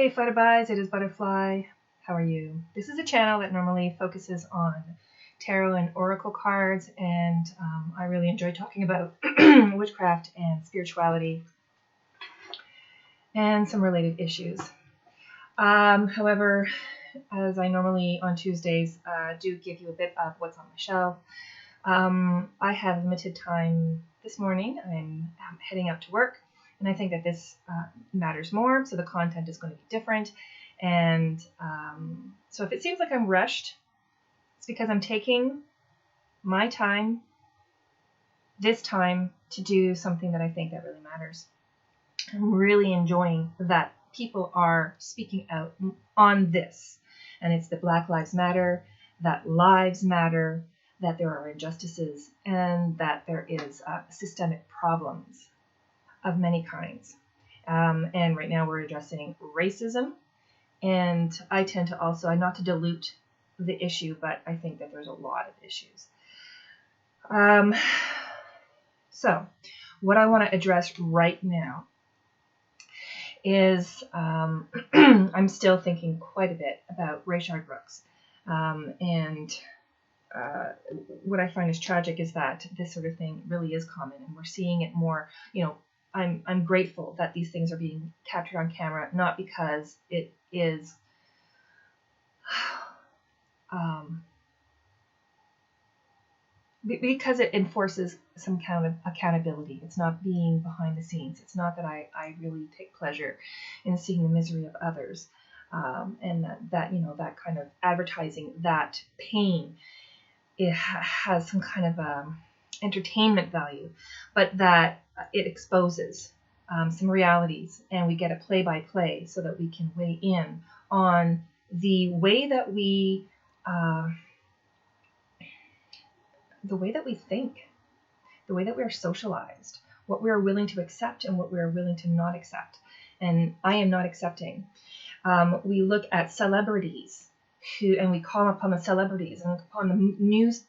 Hey Flutterby's, it is Butterfly. How are you? This is a channel that normally focuses on tarot and oracle cards, and I really enjoy talking about witchcraft and spirituality and some related issues. However, as I normally on Tuesdays do give you a bit of what's on my shelf, I have limited time this morning. I'm heading out to work, and I think that this matters more, so the content is going to be different. And so if it seems like I'm rushed, it's because I'm taking my time, this time, to do something that I think that really matters. I'm really enjoying that people are speaking out on this, and it's that Black Lives Matter, that lives matter, that there are injustices, and that there is systemic problems of many kinds. And right now we're addressing racism, and I tend to also, not to dilute the issue, but I think that there's a lot of issues. So what I want to address right now is I'm still thinking quite a bit about Rayshard Brooks. And what I find is tragic is that this sort of thing really is common, and we're seeing it more. I'm grateful that these things are being captured on camera, not because it is because it enforces some kind of accountability. It's not being behind the scenes. It's not that I really take pleasure in seeing the misery of others, and that kind of advertising that pain, it has some kind of entertainment value, but that it exposes some realities, and we get a play-by-play so that we can weigh in on the way that we think, the way that we are socialized, what we are willing to accept and what we are willing to not accept. And I am not accepting. We look at celebrities and we call upon the celebrities and upon the news,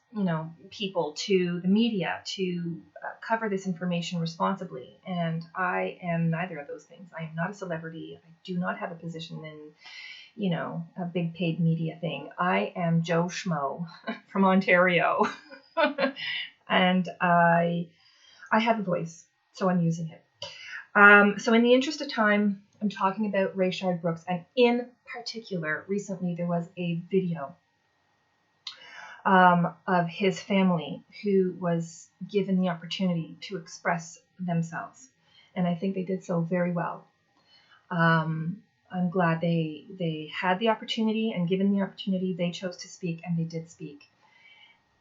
people, to the media to cover this information responsibly. And I am neither of those things. I am not a celebrity. I do not have a position in, a big paid media thing. I am Joe Schmo from Ontario. And I have a voice, so I'm using it. So in the interest of time, I'm talking about Rayshard Brooks, and in particular, recently there was a video of his family who was given the opportunity to express themselves, and I think they did so very well. I'm glad they had the opportunity, and given the opportunity, they chose to speak, and they did speak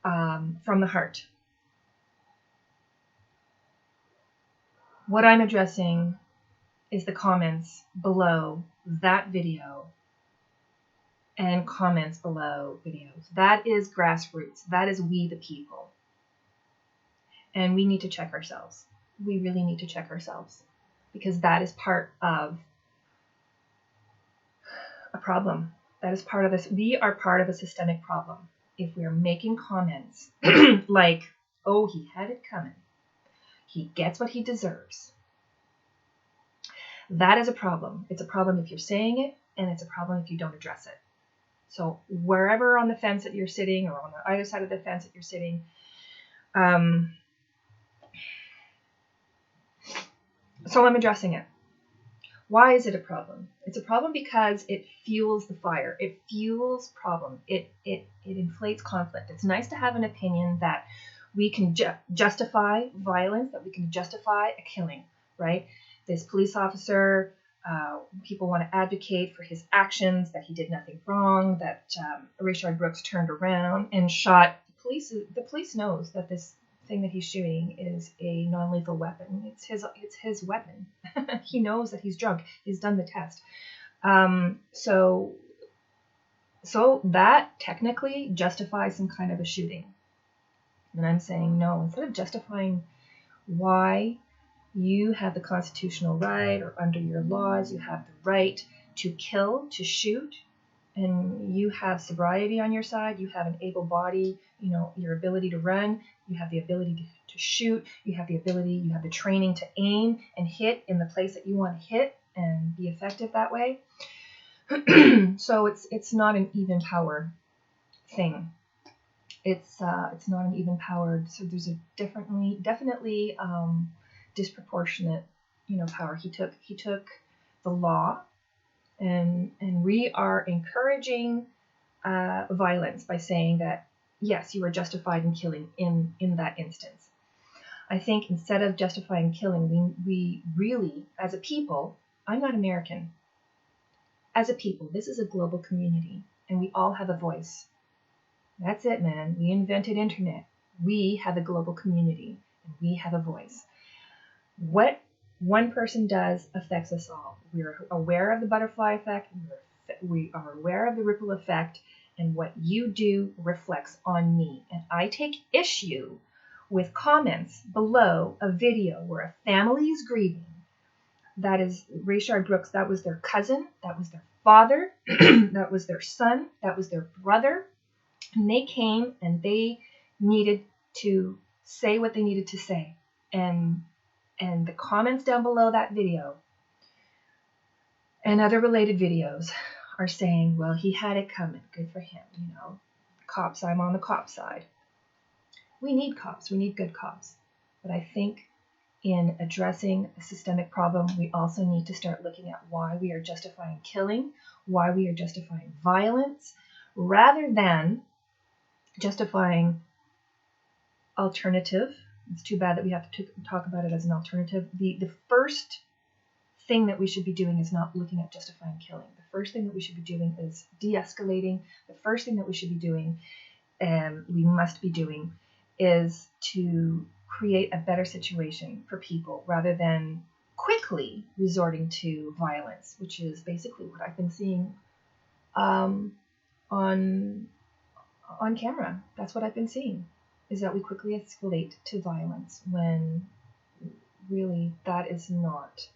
from the heart. What I'm addressing is the comments below that video and comments below videos. That is grassroots. That is we the people. And we need to check ourselves. We really need to check ourselves, because that is part of a problem. That is part of this. We are part of a systemic problem. If we're making comments like, oh, he had it coming, he gets what he deserves, that is a problem. It's a problem if you're saying it, and it's a problem if you don't address it. So wherever on the fence that you're sitting, or on the other side of the fence that you're sitting, so I'm addressing it. Why is it a problem? It's a problem because it fuels the fire. It fuels problem. It inflates conflict. It's nice to have an opinion that we can justify violence, that we can justify a killing, right? This police officer, people want to advocate for his actions, that he did nothing wrong, that Rayshard Brooks turned around and shot. The police knows that this thing that he's shooting is a non-lethal weapon. It's his weapon. He knows that he's drunk. He's done the test. So that technically justifies some kind of a shooting. And I'm saying no. Instead of justifying why you have the constitutional right, or under your laws, you have the right to kill, to shoot, and you have sobriety on your side, you have an able body, your ability to run, you have the ability to shoot, you have the training to aim and hit in the place that you want to hit and be effective that way. So it's not an even power thing. It's not an even powered. So there's a definitely disproportionate, power. He took the law, and we are encouraging violence by saying that yes, you are justified in killing in that instance. I think instead of justifying killing, we really, as a people, I'm not American. As a people, this is a global community, and we all have a voice. That's it, man. We invented internet. We have a global community, and we have a voice. What one person does affects us all. We're aware of the butterfly effect. We are aware of the ripple effect, and what you do reflects on me. And I take issue with comments below a video where a family is grieving. That is Rayshard Brooks. That was their cousin. That was their father. That was their son. That was their brother. And they came and they needed to say what they needed to say. And the comments down below that video and other related videos are saying, well, he had it coming. Good for him. Cops, I'm on the cop side. We need cops. We need good cops. But I think in addressing a systemic problem, we also need to start looking at why we are justifying killing, why we are justifying violence, rather than justifying alternative. It's too bad that we have to talk about it as an alternative. The first thing that we should be doing is not looking at justifying killing. The first thing that we should be doing is de-escalating. The first thing that we should be doing, and we must be doing, is to create a better situation for people rather than quickly resorting to violence, which is basically what I've been seeing on camera. That's what I've been seeing, is that we quickly escalate to violence when really that is not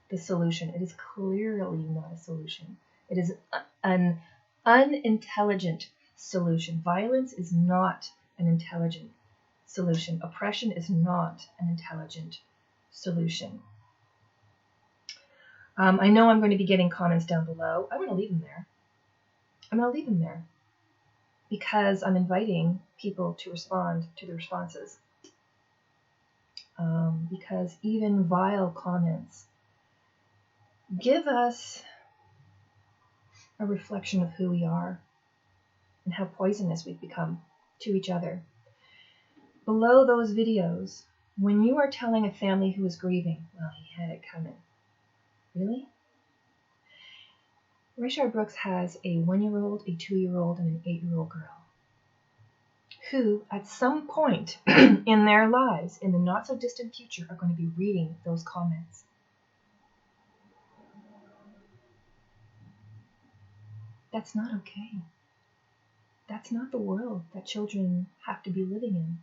the solution. It is clearly not a solution. It is an unintelligent solution. Violence is not an intelligent solution. Oppression is not an intelligent solution. I know I'm going to be getting comments down below. I'm going to leave them there. Because I'm inviting people to respond to the responses. Because even vile comments give us a reflection of who we are and how poisonous we've become to each other. Below those videos, when you are telling a family who is grieving, well, he had it coming. Really? Rayshard Brooks has a 1-year-old, a 2-year-old, and an 8-year-old girl who, at some point in their lives, in the not-so-distant future, are going to be reading those comments. That's not okay. That's not the world that children have to be living in.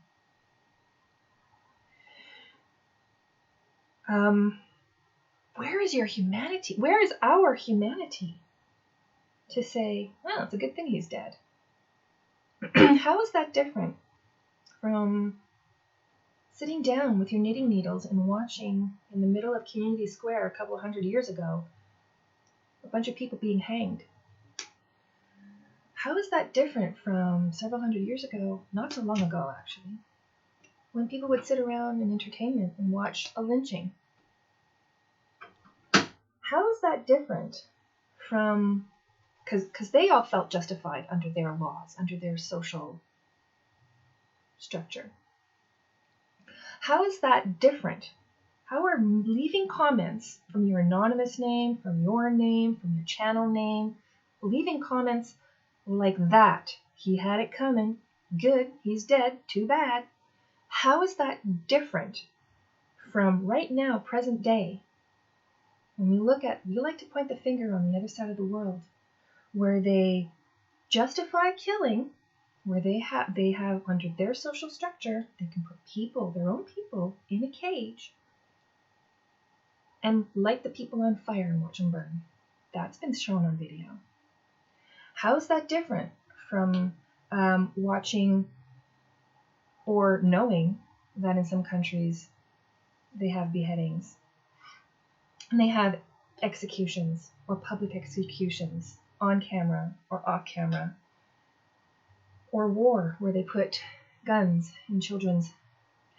Where is your humanity? Where is our humanity to say, well, it's a good thing he's dead? How is that different from sitting down with your knitting needles and watching in the middle of Community Square a couple 100 years ago a bunch of people being hanged? How is that different from several hundred years ago, not so long ago actually, when people would sit around in entertainment and watch a lynching? How is that different from, because they all felt justified under their laws, under their social structure. How is that different? How are leaving comments from your anonymous name, from your channel name, leaving comments like that, he had it coming, good, he's dead, too bad. How is that different from right now, present day? When we like to point the finger on the other side of the world, where they justify killing, where they have under their social structure, they can put their own people, in a cage and light the people on fire and watch them burn. That's been shown on video. How is that different from watching or knowing that in some countries they have beheadings and they have executions or public executions on camera or off camera, or war where they put guns in children's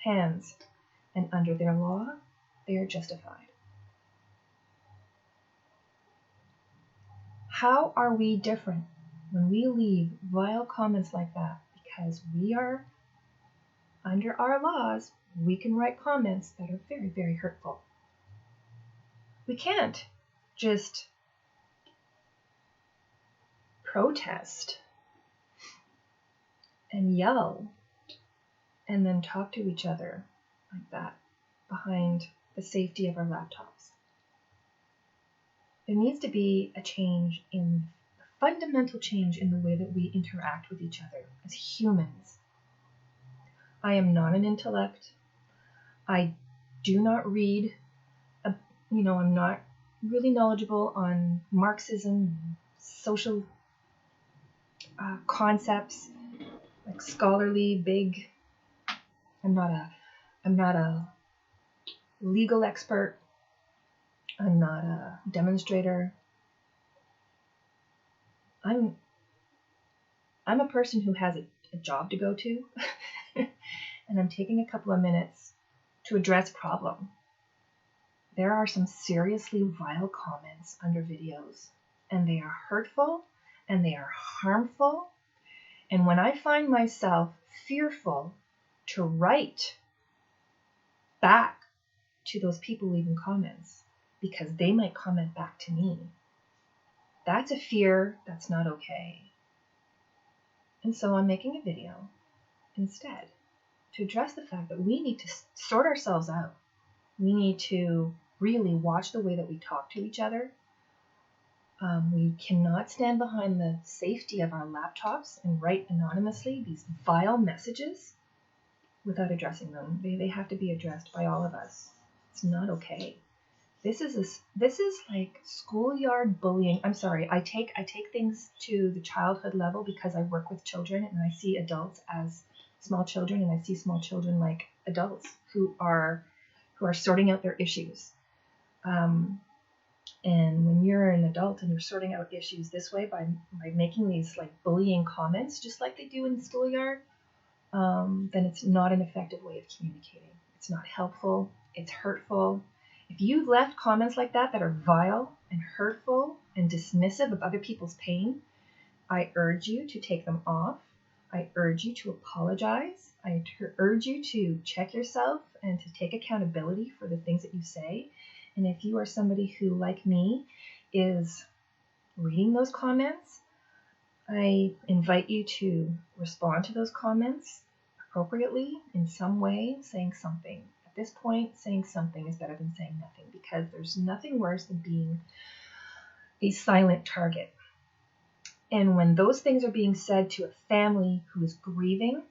hands, and under their law, they are justified. How are we different when we leave vile comments like that? Because we are, under our laws, we can write comments that are very, very hurtful. We can't just protest and yell and then talk to each other like that behind the safety of our laptops. There needs to be a fundamental change in the way that we interact with each other as humans. I am not an intellect. I do not read. I'm not really knowledgeable on Marxism, social concepts, like scholarly, big. I'm not a legal expert. I'm not a demonstrator. I'm a person who has a job to go to, and I'm taking a couple of minutes to address a problem. There are some seriously vile comments under videos, and they are hurtful, and they are harmful. And when I find myself fearful to write back to those people leaving comments, because they might comment back to me, that's a fear that's not okay. And so I'm making a video instead to address the fact that we need to sort ourselves out. We need to really watch the way that we talk to each other. We cannot stand behind the safety of our laptops and write anonymously these vile messages without addressing them. They have to be addressed by all of us. It's not okay. This is like schoolyard bullying. I'm sorry. I take things to the childhood level because I work with children and I see adults as small children, and I see small children like adults who are sorting out their issues. And when you're an adult and you're sorting out issues this way by making these like bullying comments, just like they do in the schoolyard, then it's not an effective way of communicating. It's not helpful. It's hurtful. If you've left comments like that are vile and hurtful and dismissive of other people's pain, I urge you to take them off. I urge you to apologize. I urge you to check yourself and to take accountability for the things that you say. And if you are somebody who, like me, is reading those comments, I invite you to respond to those comments appropriately in some way, saying something. At this point, saying something is better than saying nothing, because there's nothing worse than being a silent target. And when those things are being said to a family who is grieving,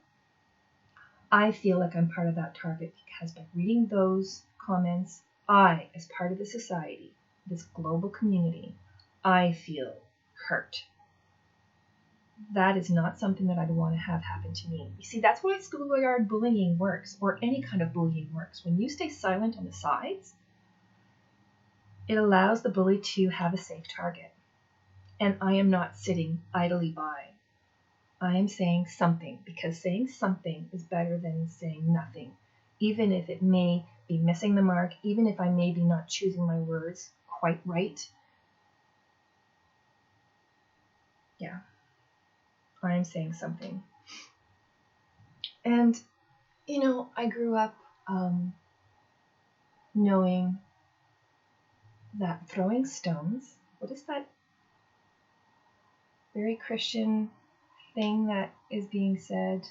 I feel like I'm part of that target, because by reading those comments, I, as part of the society, this global community, I feel hurt. That is not something that I'd want to have happen to me. You see, that's why schoolyard bullying works, or any kind of bullying works. When you stay silent on the sides, it allows the bully to have a safe target. And I am not sitting idly by. I am saying something, because saying something is better than saying nothing, even if it may be missing the mark, even if I may be not choosing my words quite right. Yeah, I am saying something. And, I grew up knowing that throwing stones, what is that very Christian thing that is being said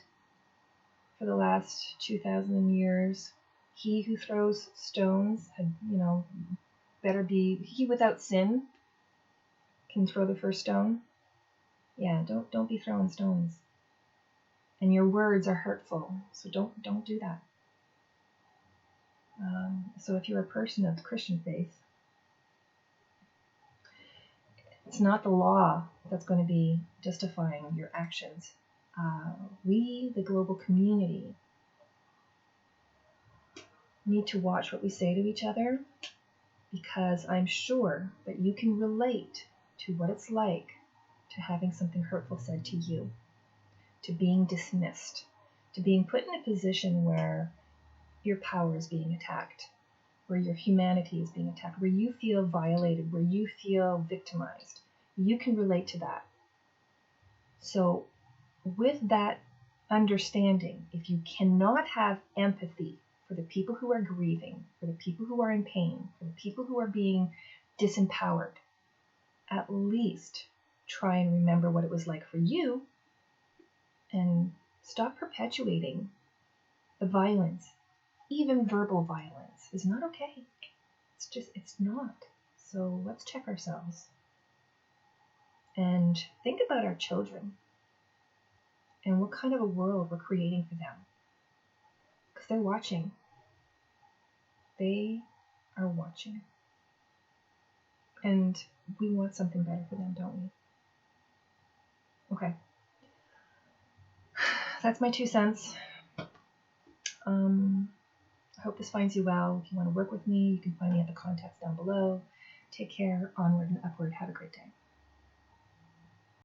for the last 2,000 years? He who throws stones had, better be he without sin can throw the first stone. Yeah, don't be throwing stones. And your words are hurtful, so don't do that. So if you're a person of Christian faith, it's not the law that's going to be justifying your actions. We, the global community, need to watch what we say to each other, because I'm sure that you can relate to what it's like to having something hurtful said to you, to being dismissed, to being put in a position where your power is being attacked, where your humanity is being attacked, where you feel violated, where you feel victimized. You can relate to that. So with that understanding, if you cannot have empathy for the people who are grieving, for the people who are in pain, for the people who are being disempowered, at least try and remember what it was like for you and stop perpetuating the violence. Even verbal violence is not okay. It's not. So let's check ourselves and think about our children and what kind of a world we're creating for them. Because they're watching. They are watching. And we want something better for them, don't we? Okay. That's my 2 cents. I hope this finds you well. If you want to work with me, you can find me at the contacts down below. Take care. Onward and upward. Have a great day.